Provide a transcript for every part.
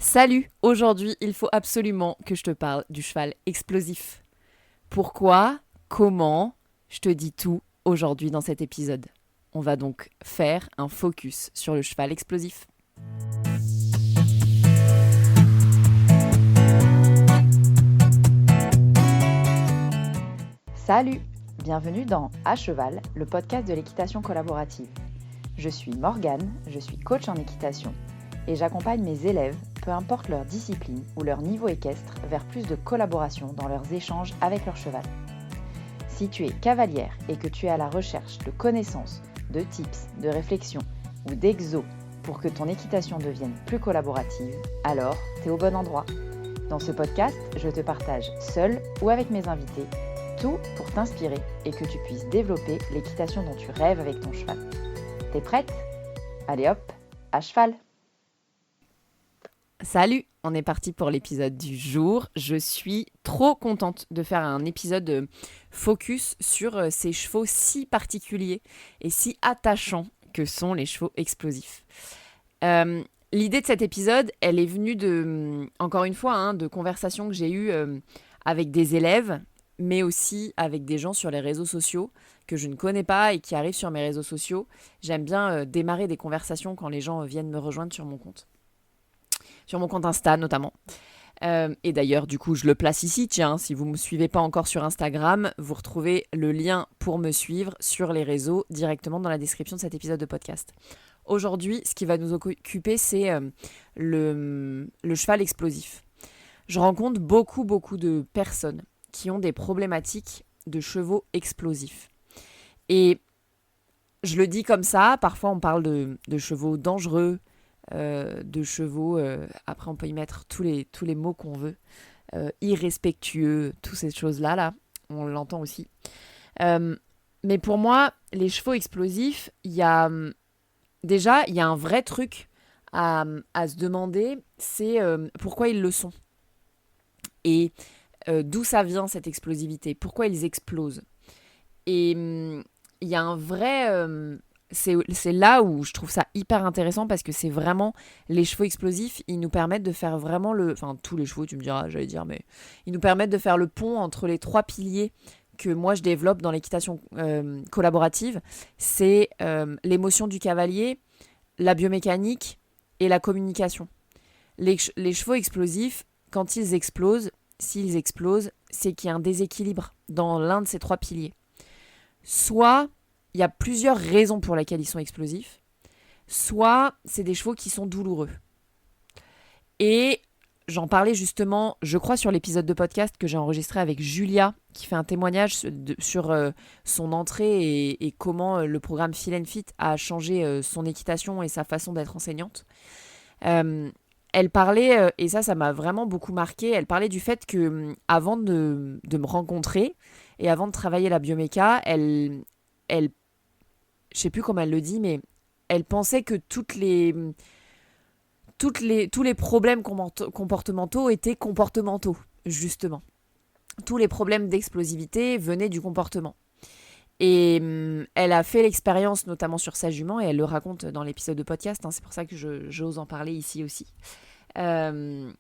Salut, aujourd'hui il faut absolument que je te parle du cheval explosif. Pourquoi? Comment? Je te dis tout aujourd'hui dans cet épisode. On va donc faire un focus sur le cheval explosif. Salut, bienvenue dans À Cheval, le podcast de l'équitation collaborative. Je suis Morgane, je suis coach en équitation et j'accompagne mes élèves, peu importe leur discipline ou leur niveau équestre, vers plus de collaboration dans leurs échanges avec leur cheval. Si tu es cavalière et que tu es à la recherche de connaissances, de tips, de réflexions ou d'exos pour que ton équitation devienne plus collaborative, alors t'es au bon endroit. Dans ce podcast, je te partage seule ou avec mes invités tout pour t'inspirer et que tu puisses développer l'équitation dont tu rêves avec ton cheval. T'es prête? Allez hop, à cheval! Salut, on est parti pour l'épisode du jour. Je suis trop contente de faire un épisode focus sur ces chevaux si particuliers et si attachants que sont les chevaux explosifs. L'idée de cet épisode, elle est venue encore une fois, de conversations que j'ai eues avec des élèves, mais aussi avec des gens sur les réseaux sociaux que je ne connais pas et qui arrivent sur mes réseaux sociaux. J'aime bien démarrer des conversations quand les gens viennent me rejoindre sur mon compte Insta notamment. Et d'ailleurs, du coup, je le place ici. Tiens, si vous ne me suivez pas encore sur Instagram, vous retrouvez le lien pour me suivre sur les réseaux directement dans la description de cet épisode de podcast. Aujourd'hui, ce qui va nous occuper, c'est le cheval explosif. Je rencontre beaucoup de personnes qui ont des problématiques de chevaux explosifs. Et je le dis comme ça, parfois on parle de chevaux dangereux, de chevaux, après on peut y mettre tous les mots qu'on veut, irrespectueux, toutes ces choses-là, on l'entend aussi. Mais pour moi, les chevaux explosifs, il y a un vrai truc à se demander, c'est pourquoi ils le sont. Et d'où ça vient cette explosivité, pourquoi ils explosent. Et il y a un vrai... c'est là où je trouve ça hyper intéressant parce que c'est vraiment les chevaux explosifs, ils nous permettent de faire vraiment enfin tous les chevaux tu me diras, j'allais dire, mais ils nous permettent de faire le pont entre les trois piliers que moi je développe dans l'équitation collaborative. C'est l'émotion du cavalier, la biomécanique et la communication. Les chevaux explosifs, quand ils explosent, s'ils explosent, c'est qu'il y a un déséquilibre dans l'un de ces trois piliers. Soit il y a plusieurs raisons pour lesquelles ils sont explosifs, soit c'est des chevaux qui sont douloureux. Et j'en parlais justement, je crois, sur l'épisode de podcast que j'ai enregistré avec Julia, qui fait un témoignage sur son entrée et comment le programme Feel & Fit a changé son équitation et sa façon d'être enseignante. Elle parlait, et ça m'a vraiment beaucoup marqué, elle parlait du fait que avant de me rencontrer et avant de travailler la bioméca, elle, je sais plus comment elle le dit, mais elle pensait que tous les problèmes comportementaux étaient comportementaux, justement. Tous les problèmes d'explosivité venaient du comportement. Et elle a fait l'expérience notamment sur sa jument et elle le raconte dans l'épisode de podcast, c'est pour ça que j'ose en parler ici aussi. Elle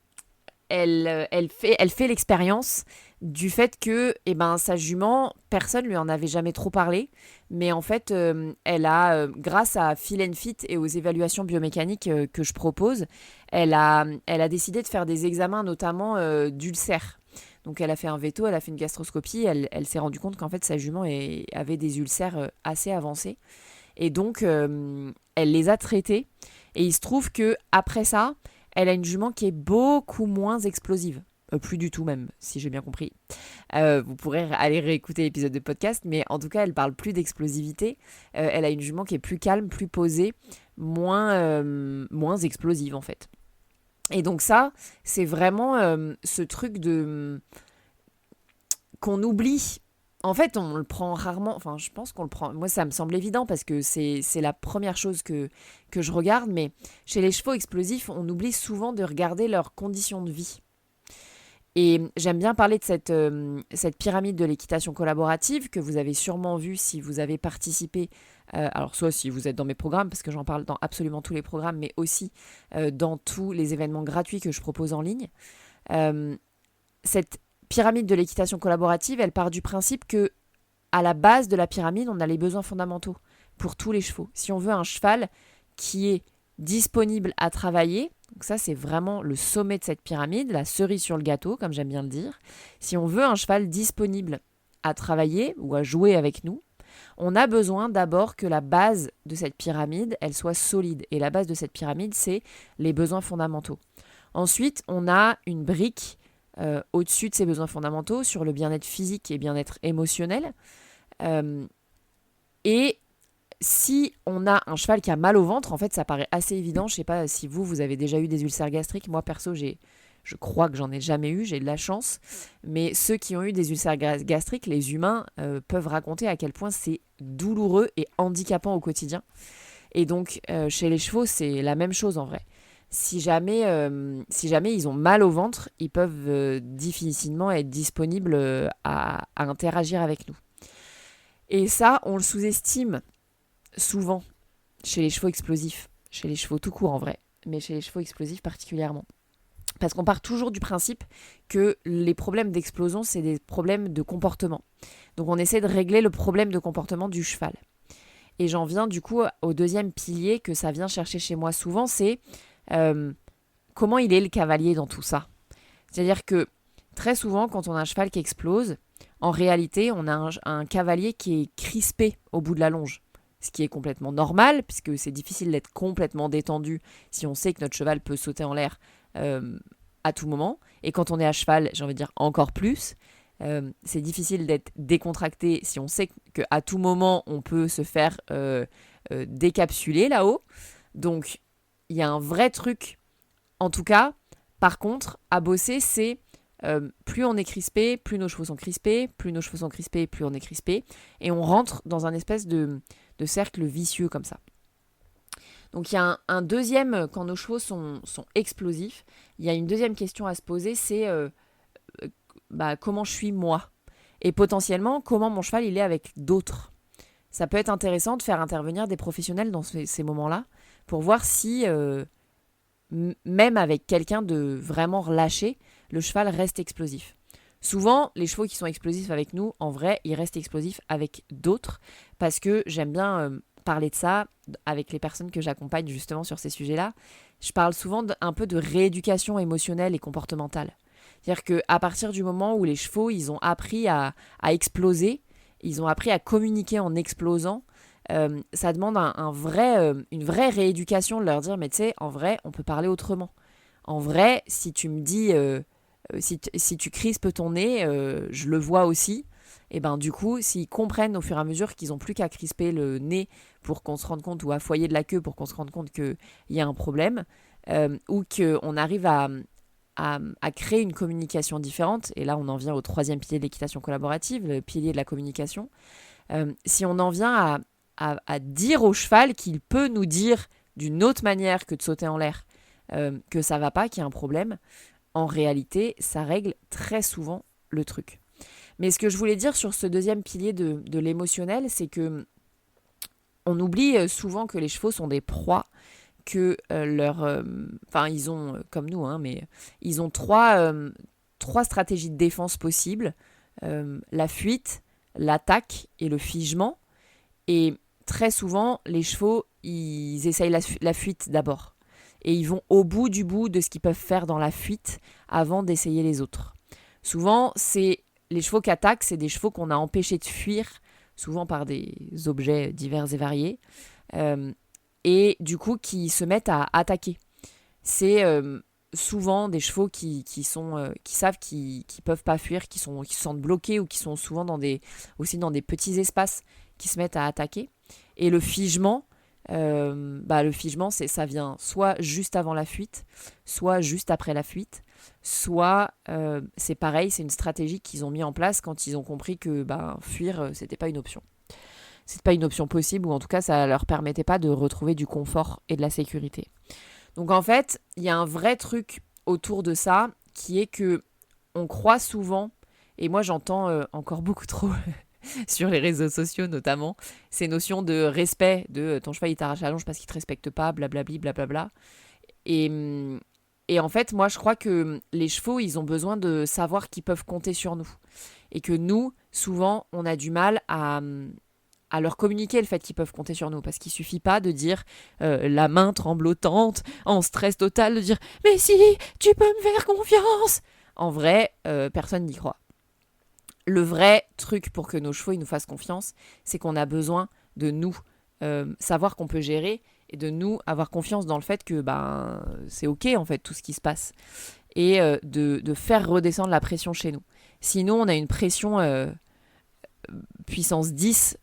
fait l'expérience du fait que sa jument, personne lui en avait jamais trop parlé, mais en fait, elle a, grâce à Feel & Fit et aux évaluations biomécaniques que je propose, elle a décidé de faire des examens, notamment d'ulcères. Donc elle a fait un veto, elle a fait une gastroscopie, elle s'est rendue compte qu'en fait sa jument avait des ulcères assez avancés. Et donc elle les a traités. Et il se trouve qu'après ça, elle a une jument qui est beaucoup moins explosive. Plus du tout même, si j'ai bien compris. Vous pourrez aller réécouter l'épisode de podcast, mais en tout cas, elle parle plus d'explosivité. Elle a une jument qui est plus calme, plus posée, moins explosive en fait. Et donc ça, c'est vraiment ce truc qu'on oublie. En fait, on le prend rarement. Enfin, je pense qu'on le prend. Moi, ça me semble évident parce que c'est la première chose que je regarde. Mais chez les chevaux explosifs, on oublie souvent de regarder leurs conditions de vie. Et j'aime bien parler de cette pyramide de l'équitation collaborative que vous avez sûrement vue si vous avez participé, alors soit si vous êtes dans mes programmes, parce que j'en parle dans absolument tous les programmes, mais aussi dans tous les événements gratuits que je propose en ligne. Cette pyramide de l'équitation collaborative, elle part du principe que à la base de la pyramide, on a les besoins fondamentaux pour tous les chevaux. Si on veut un cheval qui est disponible à travailler, donc ça c'est vraiment le sommet de cette pyramide, la cerise sur le gâteau, comme j'aime bien le dire. Si on veut un cheval disponible à travailler ou à jouer avec nous, on a besoin d'abord que la base de cette pyramide, elle soit solide. Et la base de cette pyramide, c'est les besoins fondamentaux. Ensuite, on a une brique au-dessus de ces besoins fondamentaux sur le bien-être physique et bien-être émotionnel. Et si on a un cheval qui a mal au ventre, en fait, ça paraît assez évident. Je ne sais pas si vous avez déjà eu des ulcères gastriques. Moi, perso, je crois que j'en ai jamais eu, j'ai de la chance. Mais ceux qui ont eu des ulcères gastriques, les humains, peuvent raconter à quel point c'est douloureux et handicapant au quotidien. Et donc, chez les chevaux, c'est la même chose en vrai. Si jamais ils ont mal au ventre, ils peuvent difficilement être disponibles à interagir avec nous. Et ça, on le sous-estime souvent chez les chevaux explosifs, chez les chevaux tout court en vrai, mais chez les chevaux explosifs particulièrement. Parce qu'on part toujours du principe que les problèmes d'explosion, c'est des problèmes de comportement. Donc on essaie de régler le problème de comportement du cheval. Et j'en viens du coup au deuxième pilier que ça vient chercher chez moi souvent, c'est comment il est le cavalier dans tout ça. C'est-à-dire que très souvent, quand on a un cheval qui explose, en réalité, on a un cavalier qui est crispé au bout de la longe. Ce qui est complètement normal, puisque c'est difficile d'être complètement détendu si on sait que notre cheval peut sauter en l'air à tout moment. Et quand on est à cheval, j'ai envie de dire encore plus. C'est difficile d'être décontracté si on sait qu'à tout moment, on peut se faire décapsuler là-haut. Donc, il y a un vrai truc, en tout cas, par contre, à bosser, c'est plus on est crispé, plus nos chevaux sont crispés, plus nos chevaux sont crispés, plus on est crispé. Et on rentre dans un espèce de cercle vicieux comme ça. Donc il y a un deuxième, quand nos chevaux sont explosifs, il y a une deuxième question à se poser, c'est comment je suis moi ? Et potentiellement, comment mon cheval il est avec d'autres ? Ça peut être intéressant de faire intervenir des professionnels dans ces moments-là pour voir si, même avec quelqu'un de vraiment relâché, le cheval reste explosif. Souvent, les chevaux qui sont explosifs avec nous, en vrai, ils restent explosifs avec d'autres parce que j'aime bien parler de ça avec les personnes que j'accompagne justement sur ces sujets-là. Je parle souvent un peu de rééducation émotionnelle et comportementale. C'est-à-dire qu'à partir du moment où les chevaux, ils ont appris à exploser, ils ont appris à communiquer en explosant, ça demande une vraie rééducation de leur dire, mais tu sais, en vrai, on peut parler autrement. En vrai, si tu me dis... si tu crispes ton nez, je le vois aussi. Et ben du coup, s'ils comprennent au fur et à mesure qu'ils n'ont plus qu'à crisper le nez pour qu'on se rende compte, ou à foyer de la queue pour qu'on se rende compte qu'il y a un problème, ou qu'on arrive à créer une communication différente, et là on en vient au troisième pilier de l'équitation collaborative, le pilier de la communication, si on en vient à dire au cheval qu'il peut nous dire d'une autre manière que de sauter en l'air, que ça va pas, qu'il y a un problème, en réalité, ça règle très souvent le truc. Mais ce que je voulais dire sur ce deuxième pilier de l'émotionnel, c'est que on oublie souvent que les chevaux sont des proies, que ils ont, comme nous, mais ils ont trois stratégies de défense possibles, la fuite, l'attaque et le figement. Et très souvent, les chevaux, ils essayent la fuite d'abord. Et ils vont au bout de ce qu'ils peuvent faire dans la fuite avant d'essayer les autres. Souvent, les chevaux qui attaquent, c'est des chevaux qu'on a empêchés de fuir, souvent par des objets divers et variés, et du coup qui se mettent à attaquer. C'est souvent des chevaux qui savent qu'ils peuvent pas fuir, qui se sentent bloqués ou qui sont souvent aussi dans des petits espaces qui se mettent à attaquer. Et le figement, ça vient soit juste avant la fuite, soit juste après la fuite, soit c'est pareil, c'est une stratégie qu'ils ont mis en place quand ils ont compris que fuir, c'était pas une option. C'était pas une option possible, ou en tout cas ça leur permettait pas de retrouver du confort et de la sécurité. Donc en fait, il y a un vrai truc autour de ça qui est que on croit souvent, et moi j'entends encore beaucoup trop sur les réseaux sociaux notamment, ces notions de respect, de ton cheval il t'arrache la longe parce qu'il te respecte pas, blablabli, blablabla. Et, et en fait, moi je crois que les chevaux, ils ont besoin de savoir qu'ils peuvent compter sur nous. Et que nous, souvent, on a du mal à leur communiquer le fait qu'ils peuvent compter sur nous. Parce qu'il suffit pas de dire la main tremblotante, en stress total, de dire « Mais si, tu peux me faire confiance !» En vrai, personne n'y croit. Le vrai truc pour que nos chevaux ils nous fassent confiance, c'est qu'on a besoin de nous savoir qu'on peut gérer et de nous avoir confiance dans le fait que c'est ok en fait tout ce qui se passe et de faire redescendre la pression chez nous. Sinon on a une pression puissance 10,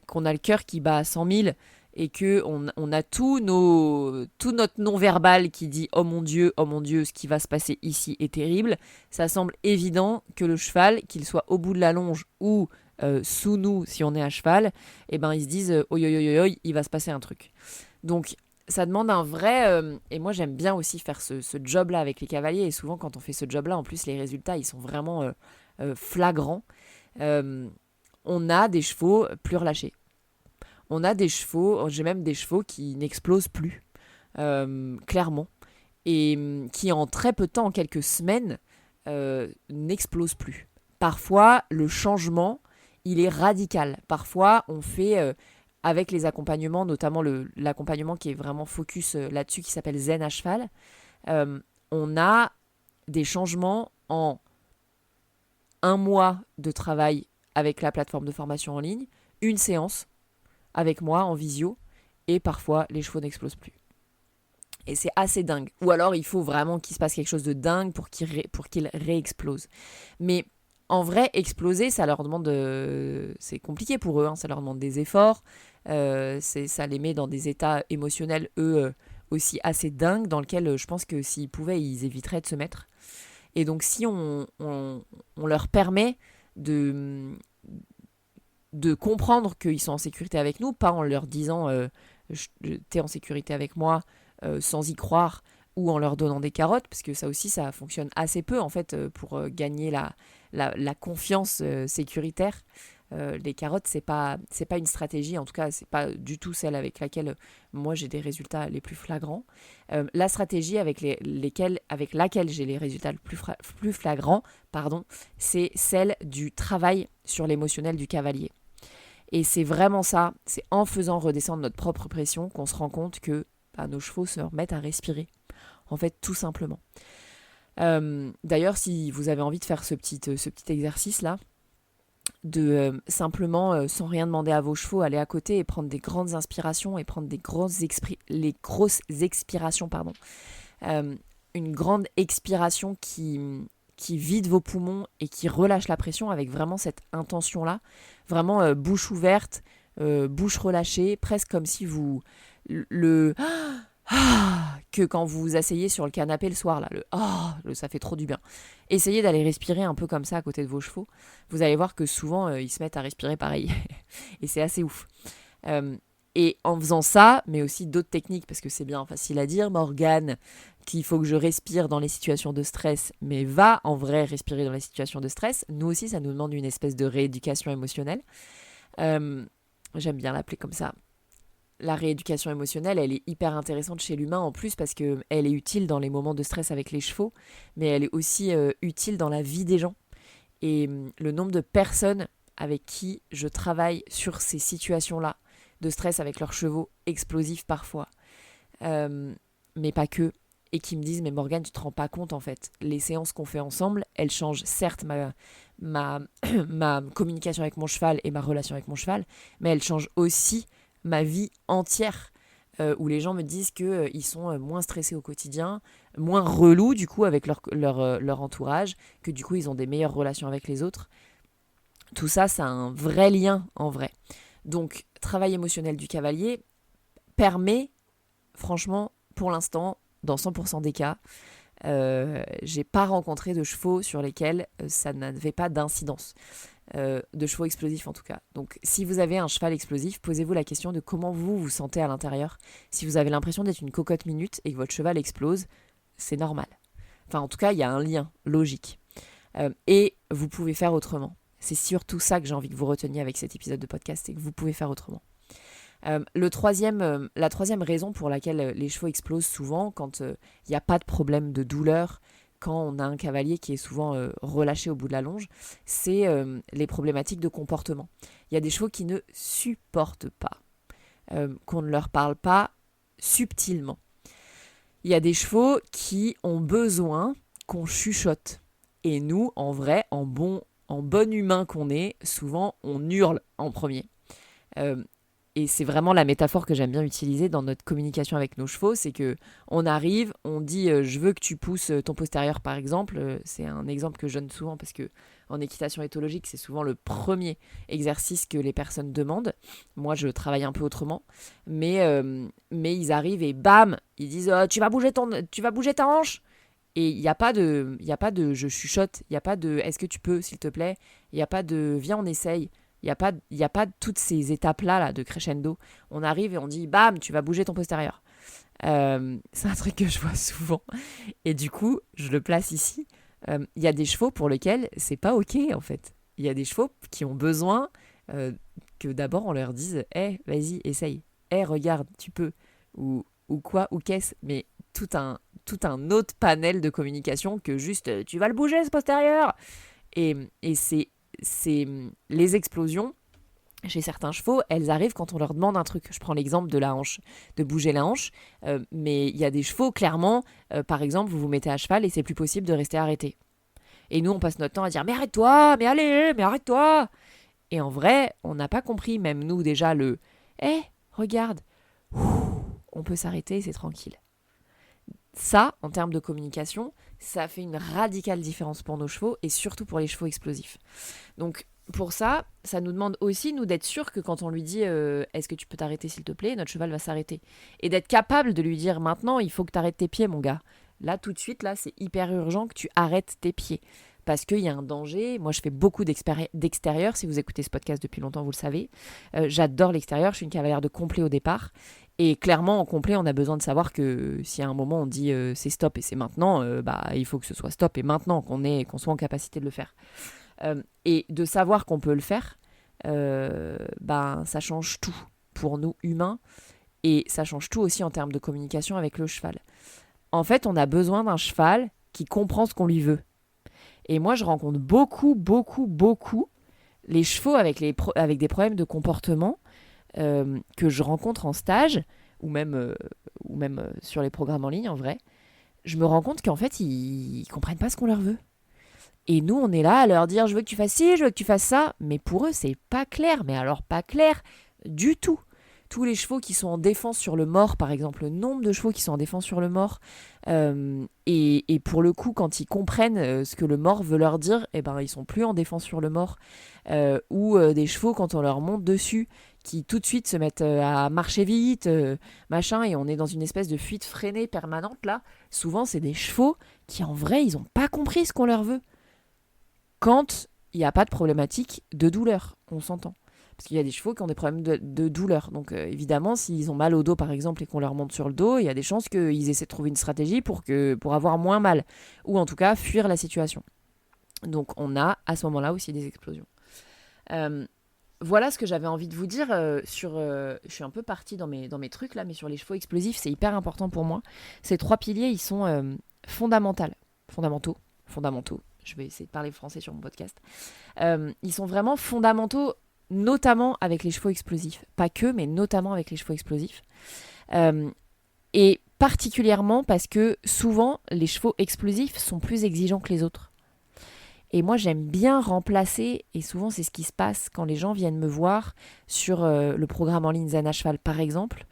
qu'on a le cœur qui bat à 100 000 et qu'on a tout notre non-verbal qui dit « Oh mon Dieu, ce qui va se passer ici est terrible », ça semble évident que le cheval, qu'il soit au bout de la longe ou sous nous si on est à cheval, ils se disent « Oi, oi, oi, oi, il va se passer un truc ». Donc ça demande un vrai... et moi j'aime bien aussi faire ce job-là avec les cavaliers, et souvent quand on fait ce job-là, en plus les résultats ils sont vraiment flagrants. On a des chevaux plus relâchés. On a des chevaux, j'ai même des chevaux qui n'explosent plus, clairement, et qui en très peu de temps, en quelques semaines, n'explosent plus. Parfois, le changement, il est radical. Parfois, on fait, avec les accompagnements, notamment l'accompagnement qui est vraiment focus là-dessus, qui s'appelle Zen à cheval, on a des changements en 1 mois de travail avec la plateforme de formation en ligne, 1 séance avec moi en visio, et parfois les chevaux n'explosent plus. Et c'est assez dingue. Ou alors il faut vraiment qu'il se passe quelque chose de dingue pour qu'ils réexplosent. Mais en vrai, exploser, ça leur demande... c'est compliqué pour eux, hein, ça leur demande des efforts, ça les met dans des états émotionnels, eux, aussi assez dingues, dans lesquels je pense que s'ils pouvaient, ils éviteraient de se mettre. Et donc si on leur permet de comprendre qu'ils sont en sécurité avec nous, pas en leur disant t'es en sécurité avec moi sans y croire, ou en leur donnant des carottes, parce que ça aussi ça fonctionne assez peu en fait pour gagner la confiance sécuritaire. Les carottes c'est pas une stratégie, en tout cas c'est pas du tout celle avec laquelle moi j'ai des résultats les plus flagrants. La stratégie avec laquelle j'ai les résultats les plus flagrants, c'est celle du travail sur l'émotionnel du cavalier. Et c'est vraiment ça, c'est en faisant redescendre notre propre pression qu'on se rend compte que nos chevaux se remettent à respirer, en fait, tout simplement. D'ailleurs, si vous avez envie de faire ce petit exercice-là, de simplement, sans rien demander à vos chevaux, aller à côté et prendre des grandes inspirations et prendre les grosses expirations, une grande expiration qui vide vos poumons et qui relâche la pression avec vraiment cette intention-là, vraiment bouche ouverte, bouche relâchée, presque comme si vous... que quand vous vous asseyez sur le canapé le soir, là, ça fait trop du bien. Essayez d'aller respirer un peu comme ça à côté de vos chevaux. Vous allez voir que souvent, ils se mettent à respirer pareil. Et c'est assez ouf. Et en faisant ça, mais aussi d'autres techniques, parce que c'est bien facile à dire, Morgane, qu'il faut que je respire dans les situations de stress, mais va en vrai respirer dans les situations de stress. Nous aussi, ça nous demande une espèce de rééducation émotionnelle. J'aime bien l'appeler comme ça. La rééducation émotionnelle, elle est hyper intéressante chez l'humain en plus parce qu'elle est utile dans les moments de stress avec les chevaux, mais elle est aussi utile dans la vie des gens. Et le nombre de personnes avec qui je travaille sur ces situations-là, de stress avec leurs chevaux, explosifs parfois, mais pas que, et qui me disent « Mais Morgane, tu te rends pas compte en fait, les séances qu'on fait ensemble, elles changent certes ma communication avec mon cheval et ma relation avec mon cheval, mais elles changent aussi ma vie entière, où les gens me disent qu'ils sont moins stressés au quotidien, moins relous du coup avec leur entourage, que du coup ils ont des meilleures relations avec les autres. Tout ça, ça a un vrai lien en vrai. Donc, travail émotionnel du cavalier permet, franchement, pour l'instant, dans 100% des cas, j'ai pas rencontré de chevaux sur lesquels ça n'avait pas d'incidence. De chevaux explosifs en tout cas. Donc si vous avez un cheval explosif, posez-vous la question de comment vous vous sentez à l'intérieur. Si vous avez l'impression d'être une cocotte minute et que votre cheval explose, c'est normal. Enfin en tout cas, il y a un lien logique. Et vous pouvez faire autrement. C'est surtout ça que j'ai envie que vous reteniez avec cet épisode de podcast, c'est que vous pouvez faire autrement. La troisième raison pour laquelle les chevaux explosent souvent, quand il n'y a pas de problème de douleur, quand on a un cavalier qui est souvent relâché au bout de la longe, c'est les problématiques de comportement. Il y a des chevaux qui ne supportent pas, qu'on ne leur parle pas subtilement. Il y a des chevaux qui ont besoin qu'on chuchote. Et nous, en vrai, en bon humain qu'on est, souvent on hurle en premier. Et c'est vraiment la métaphore que j'aime bien utiliser dans notre communication avec nos chevaux, c'est que on arrive, on dit je veux que tu pousses ton postérieur par exemple. C'est un exemple que je donne souvent parce que en équitation éthologique, c'est souvent le premier exercice que les personnes demandent. Moi, je travaille un peu autrement, mais ils arrivent et bam, ils disent tu vas bouger ta hanche. Et il n'y a pas de je chuchote, il n'y a pas de est-ce que tu peux s'il te plaît, il n'y a pas de viens on essaye. Il n'y a pas toutes ces étapes-là là, de crescendo. On arrive et on dit, bam, tu vas bouger ton postérieur. C'est un truc que je vois souvent. Et du coup, je le place ici. Il y a des chevaux pour lesquels c'est pas OK, en fait. Il y a des chevaux qui ont besoin que d'abord on leur dise, vas-y, essaye. Regarde, tu peux. Ou quoi, ou qu'est-ce. Mais tout un autre panel de communication que juste, tu vas le bouger, ce postérieur. Et c'est les explosions chez certains chevaux, elles arrivent quand on leur demande un truc. Je prends l'exemple de la hanche, de bouger la hanche, mais il y a des chevaux, clairement, par exemple, vous vous mettez à cheval et c'est plus possible de rester arrêté. Et nous, on passe notre temps à dire « mais arrête-toi, mais allez, mais arrête-toi !» Et en vrai, on n'a pas compris, même nous, déjà, le « regarde, on peut s'arrêter, c'est tranquille ». Ça, en termes de communication, ça fait une radicale différence pour nos chevaux et surtout pour les chevaux explosifs. Donc pour ça, ça nous demande aussi, nous, d'être sûr que quand on lui dit est-ce que tu peux t'arrêter s'il te plaît, notre cheval va s'arrêter. Et d'être capable de lui dire maintenant, il faut que tu arrêtes tes pieds, mon gars. Là, tout de suite, là, c'est hyper urgent que tu arrêtes tes pieds. Parce qu'il y a un danger. Moi, je fais beaucoup d'extérieur. Si vous écoutez ce podcast depuis longtemps, vous le savez. J'adore l'extérieur. Je suis une cavalière de complet au départ. Et clairement, en complet, on a besoin de savoir que si à un moment on dit c'est stop et c'est maintenant, il faut que ce soit stop et maintenant qu'on soit en capacité de le faire. Et de savoir qu'on peut le faire, ça change tout pour nous humains et ça change tout aussi en termes de communication avec le cheval. En fait, on a besoin d'un cheval qui comprend ce qu'on lui veut. Et moi, je rencontre beaucoup les chevaux avec des problèmes de comportement que je rencontre en stage ou même sur les programmes en ligne en vrai. Je me rends compte qu'en fait, ils comprennent pas ce qu'on leur veut. Et nous, on est là à leur dire je veux que tu fasses ci, je veux que tu fasses ça. Mais pour eux, c'est pas clair. Mais alors, pas clair du tout. Tous les chevaux qui sont en défense sur le mort, par exemple, le nombre de chevaux qui sont en défense sur le mort, et pour le coup, quand ils comprennent ce que le mort veut leur dire, ils sont plus en défense sur le mort. Ou des chevaux, quand on leur monte dessus, qui tout de suite se mettent à marcher vite, machin, et on est dans une espèce de fuite freinée permanente, là. Souvent, c'est des chevaux qui, en vrai, ils n'ont pas compris ce qu'on leur veut. Quand il n'y a pas de problématique de douleur, on s'entend. Parce qu'il y a des chevaux qui ont des problèmes de douleur. Donc évidemment, s'ils ont mal au dos par exemple et qu'on leur monte sur le dos, il y a des chances qu'ils essaient de trouver une stratégie pour avoir moins mal. Ou en tout cas, fuir la situation. Donc on a à ce moment-là aussi des explosions. Voilà ce que j'avais envie de vous dire je suis un peu partie dans mes trucs là, mais sur les chevaux explosifs, c'est hyper important pour moi. Ces 3 piliers, ils sont fondamentaux. Je vais essayer de parler français sur mon podcast. Ils sont vraiment fondamentaux, notamment avec les chevaux explosifs. Pas que, mais notamment avec les chevaux explosifs. Et particulièrement parce que souvent, les chevaux explosifs sont plus exigeants que les autres. Et moi, j'aime bien remplacer, et souvent c'est ce qui se passe quand les gens viennent me voir sur le programme en ligne Zen à cheval, par exemple,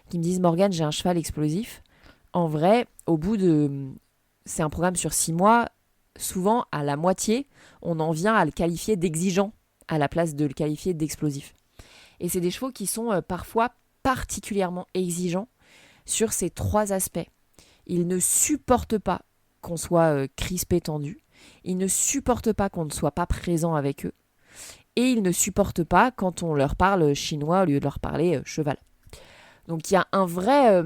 qui me disent « Morgane, j'ai un cheval explosif ». En vrai, c'est un programme sur 6 mois, souvent à la moitié, on en vient à le qualifier d'exigeant à la place de le qualifier d'explosif. Et c'est des chevaux qui sont parfois particulièrement exigeants sur ces 3 aspects. Ils ne supportent pas qu'on soit crispé, tendu. Ils ne supportent pas qu'on ne soit pas présent avec eux. Et ils ne supportent pas quand on leur parle chinois au lieu de leur parler cheval. Donc il y a un vrai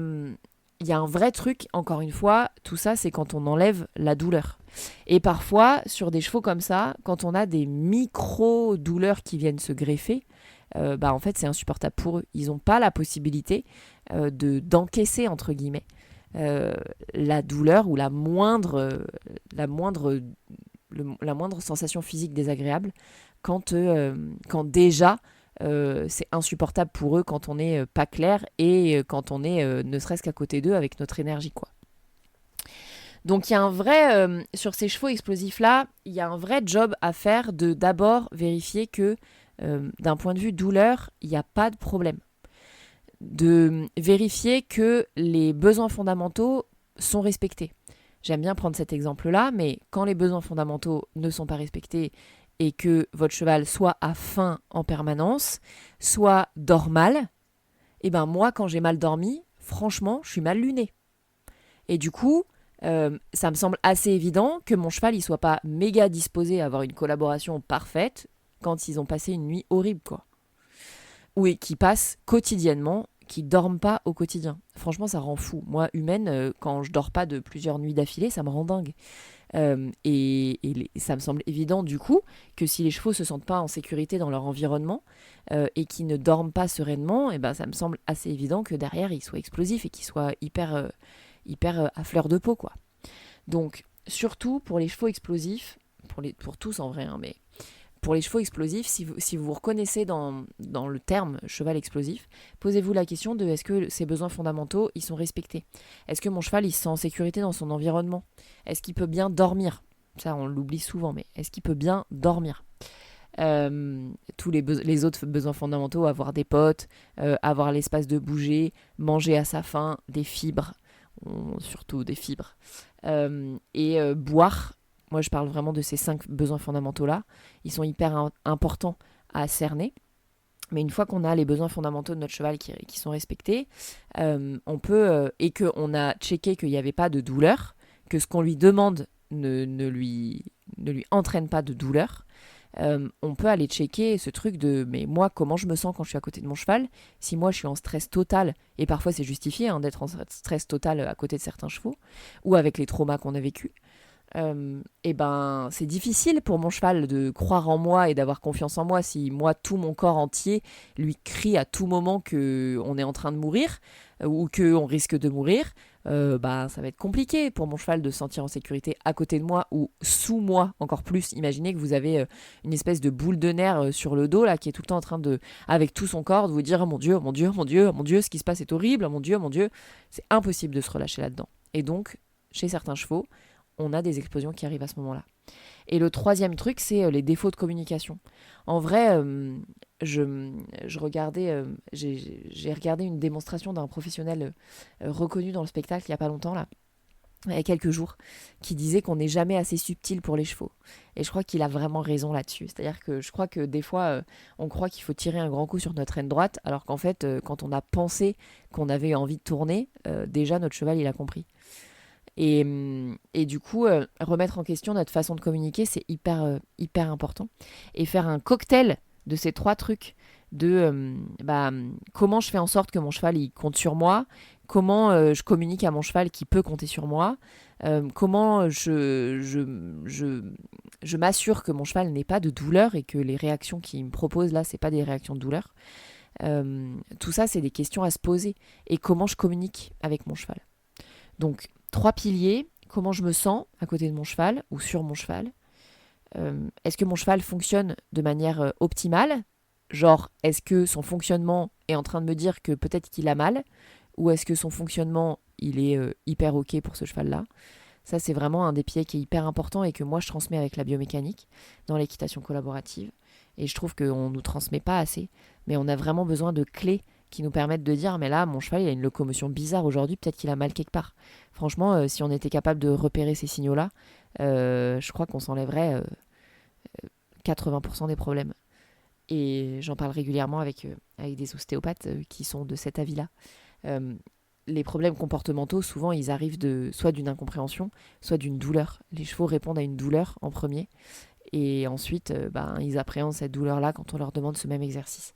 il y a un vrai truc, encore une fois, tout ça, c'est quand on enlève la douleur. Et parfois, sur des chevaux comme ça, quand on a des micro-douleurs qui viennent se greffer, en fait, c'est insupportable pour eux. Ils n'ont pas la possibilité d'encaisser, entre guillemets, la douleur ou la moindre sensation physique désagréable quand déjà c'est insupportable pour eux quand on n'est pas clair et quand on est ne serait-ce qu'à côté d'eux avec notre énergie, quoi. Donc il y a un vrai, sur ces chevaux explosifs là, il y a un vrai job à faire de d'abord vérifier que d'un point de vue douleur, il n'y a pas de problème. De vérifier que les besoins fondamentaux sont respectés. J'aime bien prendre cet exemple-là, mais quand les besoins fondamentaux ne sont pas respectés et que votre cheval soit a faim en permanence, soit dort mal, et ben moi, quand j'ai mal dormi, franchement, je suis mal luné. Et du coup, ça me semble assez évident que mon cheval, il soit pas méga disposé à avoir une collaboration parfaite quand ils ont passé une nuit horrible, quoi. Ou qui passent quotidiennement, qui dorment pas au quotidien. Franchement, ça rend fou. Moi, humaine, quand je dors pas de plusieurs nuits d'affilée, ça me rend dingue. Ça me semble évident du coup que si les chevaux se sentent pas en sécurité dans leur environnement et qu'ils ne dorment pas sereinement, et ben ça me semble assez évident que derrière ils soient explosifs et qu'ils soient hyper à fleur de peau, quoi. Donc surtout pour les chevaux explosifs, pour tous en vrai, hein, mais pour les chevaux explosifs, si vous vous reconnaissez dans le terme cheval explosif, posez-vous la question de est-ce que ces besoins fondamentaux ils sont respectés ? Est-ce que mon cheval il se sent en sécurité dans son environnement ? Est-ce qu'il peut bien dormir ? Ça on l'oublie souvent, mais est-ce qu'il peut bien dormir ? Tous les autres besoins fondamentaux, avoir des potes, avoir l'espace de bouger, manger à sa faim, des fibres, surtout des fibres, et boire. Moi, je parle vraiment de ces 5 besoins fondamentaux-là. Ils sont hyper importants à cerner. Mais une fois qu'on a les besoins fondamentaux de notre cheval qui sont respectés, on peut, et qu'on a checké qu'il n'y avait pas de douleur, que ce qu'on lui demande ne lui entraîne pas de douleur, on peut aller checker ce truc de mais moi comment je me sens quand je suis à côté de mon cheval. Si moi je suis en stress total, et parfois c'est justifié d'être en stress total à côté de certains chevaux ou avec les traumas qu'on a vécus, et ben c'est difficile pour mon cheval de croire en moi et d'avoir confiance en moi si moi tout mon corps entier lui crie à tout moment que on est en train de mourir ou que on risque de mourir. Ça va être compliqué pour mon cheval de se sentir en sécurité à côté de moi ou sous moi encore plus. Imaginez que vous avez une espèce de boule de nerfs sur le dos là qui est tout le temps en train de, avec tout son corps, de vous dire oh, mon Dieu, mon Dieu, mon Dieu, mon Dieu, ce qui se passe est horrible, oh, mon Dieu, mon Dieu. C'est impossible de se relâcher là-dedans. Et donc chez certains chevaux on a des explosions qui arrivent à ce moment-là. Et le troisième truc, c'est les défauts de communication. En vrai, j'ai regardé une démonstration d'un professionnel reconnu dans le spectacle il n'y a pas longtemps, là, il y a quelques jours, qui disait qu'on n'est jamais assez subtil pour les chevaux. Et je crois qu'il a vraiment raison là-dessus. C'est-à-dire que je crois que des fois, on croit qu'il faut tirer un grand coup sur notre aine droite, alors qu'en fait, quand on a pensé qu'on avait envie de tourner, déjà notre cheval, il a compris. Et du coup, remettre en question notre façon de communiquer, c'est hyper important. Et faire un cocktail de ces 3 trucs, de comment je fais en sorte que mon cheval il compte sur moi, comment je communique à mon cheval qui peut compter sur moi, comment je m'assure que mon cheval n'ait pas de douleur et que les réactions qu'il me propose là, c'est pas des réactions de douleur. Tout ça, c'est des questions à se poser. Et comment je communique avec mon cheval. Donc, 3 piliers, comment je me sens à côté de mon cheval ou sur mon cheval. Est-ce que mon cheval fonctionne de manière optimale ? Genre, est-ce que son fonctionnement est en train de me dire que peut-être qu'il a mal ? Ou est-ce que son fonctionnement, il est hyper OK pour ce cheval-là ? Ça, c'est vraiment un des piliers qui est hyper important et que moi, je transmets avec la biomécanique dans l'équitation collaborative. Et je trouve qu'on ne nous transmet pas assez. Mais on a vraiment besoin de clés qui nous permettent de dire mais là mon cheval il a une locomotion bizarre aujourd'hui, peut-être qu'il a mal quelque part. Franchement si on était capable de repérer ces signaux là, je crois qu'on s'enlèverait 80% des problèmes. Et j'en parle régulièrement avec des ostéopathes qui sont de cet avis là. Les problèmes comportementaux souvent ils arrivent soit d'une incompréhension, soit d'une douleur. Les chevaux répondent à une douleur en premier et ensuite ils appréhendent cette douleur là quand on leur demande ce même exercice.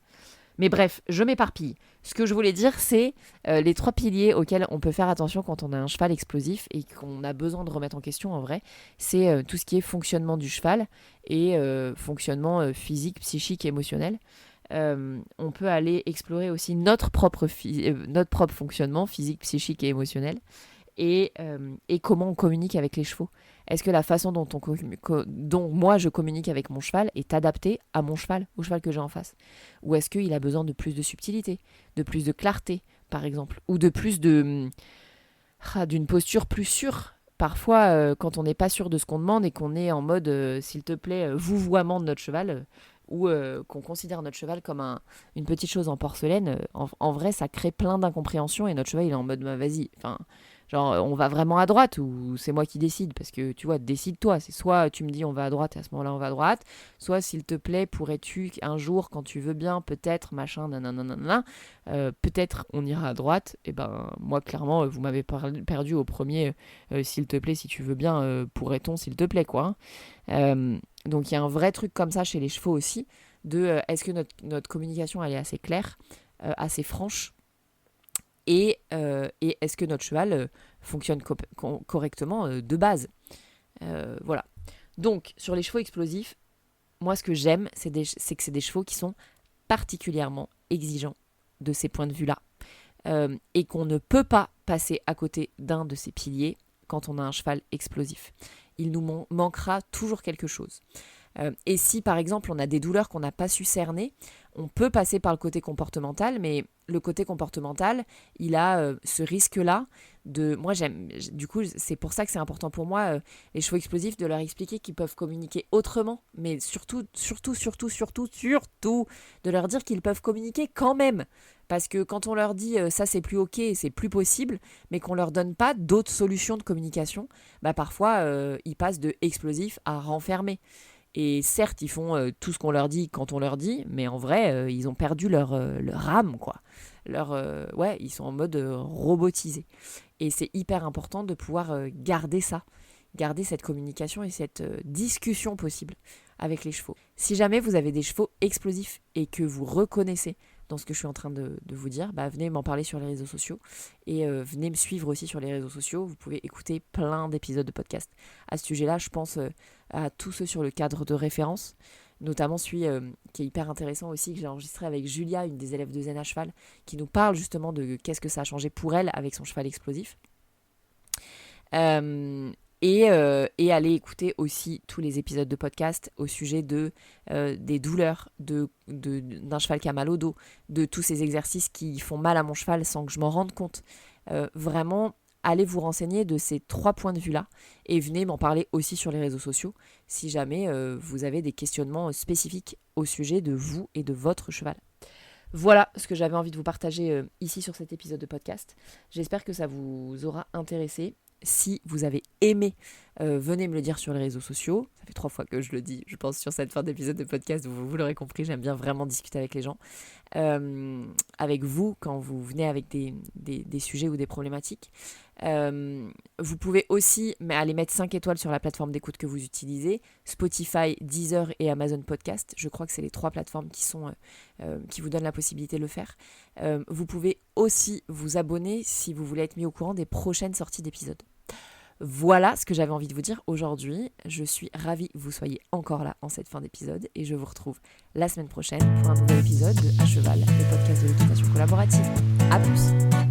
Mais bref, je m'éparpille. Ce que je voulais dire, c'est les 3 piliers auxquels on peut faire attention quand on a un cheval explosif et qu'on a besoin de remettre en question en vrai. C'est tout ce qui est fonctionnement du cheval et fonctionnement physique, psychique, émotionnel. On peut aller explorer aussi notre propre fonctionnement physique, psychique et émotionnel. Et comment on communique avec les chevaux. Est-ce que la façon dont moi je communique avec mon cheval est adaptée à mon cheval, au cheval que j'ai en face? Ou est-ce qu'il a besoin de plus de subtilité, de plus de clarté, par exemple, ou de plus d'une posture plus sûre? Parfois, quand on n'est pas sûr de ce qu'on demande et qu'on est en mode, s'il te plaît, vouvoiement de notre cheval, ou qu'on considère notre cheval comme une petite chose en porcelaine, en vrai, ça crée plein d'incompréhensions et notre cheval, il est en mode, bah, vas-y, enfin, genre, on va vraiment à droite ou c'est moi qui décide? Parce que, tu vois, décide-toi. C'est soit tu me dis on va à droite et à ce moment-là, on va à droite, soit, s'il te plaît, pourrais-tu un jour, quand tu veux bien, peut-être, machin, nanana, peut-être on ira à droite. Et ben, moi, clairement, vous m'avez perdu au premier, s'il te plaît, si tu veux bien, pourrait-on, s'il te plaît, quoi. Donc, il y a un vrai truc comme ça chez les chevaux aussi, est-ce que notre communication, elle est assez claire, assez franche, et est-ce que notre cheval fonctionne correctement de base. Voilà. Donc, sur les chevaux explosifs, moi, ce que j'aime, c'est que c'est des chevaux qui sont particulièrement exigeants de ces points de vue-là. Et qu'on ne peut pas passer à côté d'un de ces piliers quand on a un cheval explosif. Il nous manquera toujours quelque chose. Et si, par exemple, on a des douleurs qu'on n'a pas su cerner, on peut passer par le côté comportemental, mais le côté comportemental, il a ce risque-là de... Moi, du coup, c'est pour ça que c'est important pour moi, les chevaux explosifs, de leur expliquer qu'ils peuvent communiquer autrement, mais surtout, de leur dire qu'ils peuvent communiquer quand même. Parce que quand on leur dit ça c'est plus ok, c'est plus possible, mais qu'on leur donne pas d'autres solutions de communication, bah parfois ils passent de explosif à renfermé. Et certes, ils font tout ce qu'on leur dit quand on leur dit, mais en vrai, ils ont perdu leur âme, quoi. Ouais, ils sont en mode robotisé. Et c'est hyper important de pouvoir garder ça, garder cette communication et cette discussion possible avec les chevaux. Si jamais vous avez des chevaux explosifs et que vous reconnaissez dans ce que je suis en train de vous dire, bah venez m'en parler sur les réseaux sociaux et venez me suivre aussi sur les réseaux sociaux. Vous pouvez écouter plein d'épisodes de podcast à ce sujet-là. Je pense à tous ceux sur le cadre de référence, notamment celui qui est hyper intéressant aussi, que j'ai enregistré avec Julia, une des élèves de Zen à cheval, qui nous parle justement de qu'est-ce que ça a changé pour elle avec son cheval explosif. Et aller écouter aussi tous les épisodes de podcast au sujet des douleurs d'un cheval qui a mal au dos, de tous ces exercices qui font mal à mon cheval sans que je m'en rende compte. Vraiment, allez vous renseigner de ces 3 points de vue-là et venez m'en parler aussi sur les réseaux sociaux si jamais vous avez des questionnements spécifiques au sujet de vous et de votre cheval. Voilà ce que j'avais envie de vous partager ici sur cet épisode de podcast. J'espère que ça vous aura intéressé. Si vous avez aimé, venez me le dire sur les réseaux sociaux. Ça fait 3 fois que je le dis, je pense, sur cette fin d'épisode de podcast. Vous l'aurez compris, j'aime bien vraiment discuter avec les gens. Avec vous, quand vous venez avec des sujets ou des problématiques. Vous pouvez aussi aller mettre 5 étoiles sur la plateforme d'écoute que vous utilisez. Spotify, Deezer et Amazon Podcast. Je crois que c'est les 3 plateformes qui vous donnent la possibilité de le faire. Vous pouvez aussi vous abonner si vous voulez être mis au courant des prochaines sorties d'épisodes. Voilà ce que j'avais envie de vous dire aujourd'hui. Je suis ravie que vous soyez encore là en cette fin d'épisode et je vous retrouve la semaine prochaine pour un nouvel épisode de À Cheval, le podcast de l'équitation collaborative. À plus!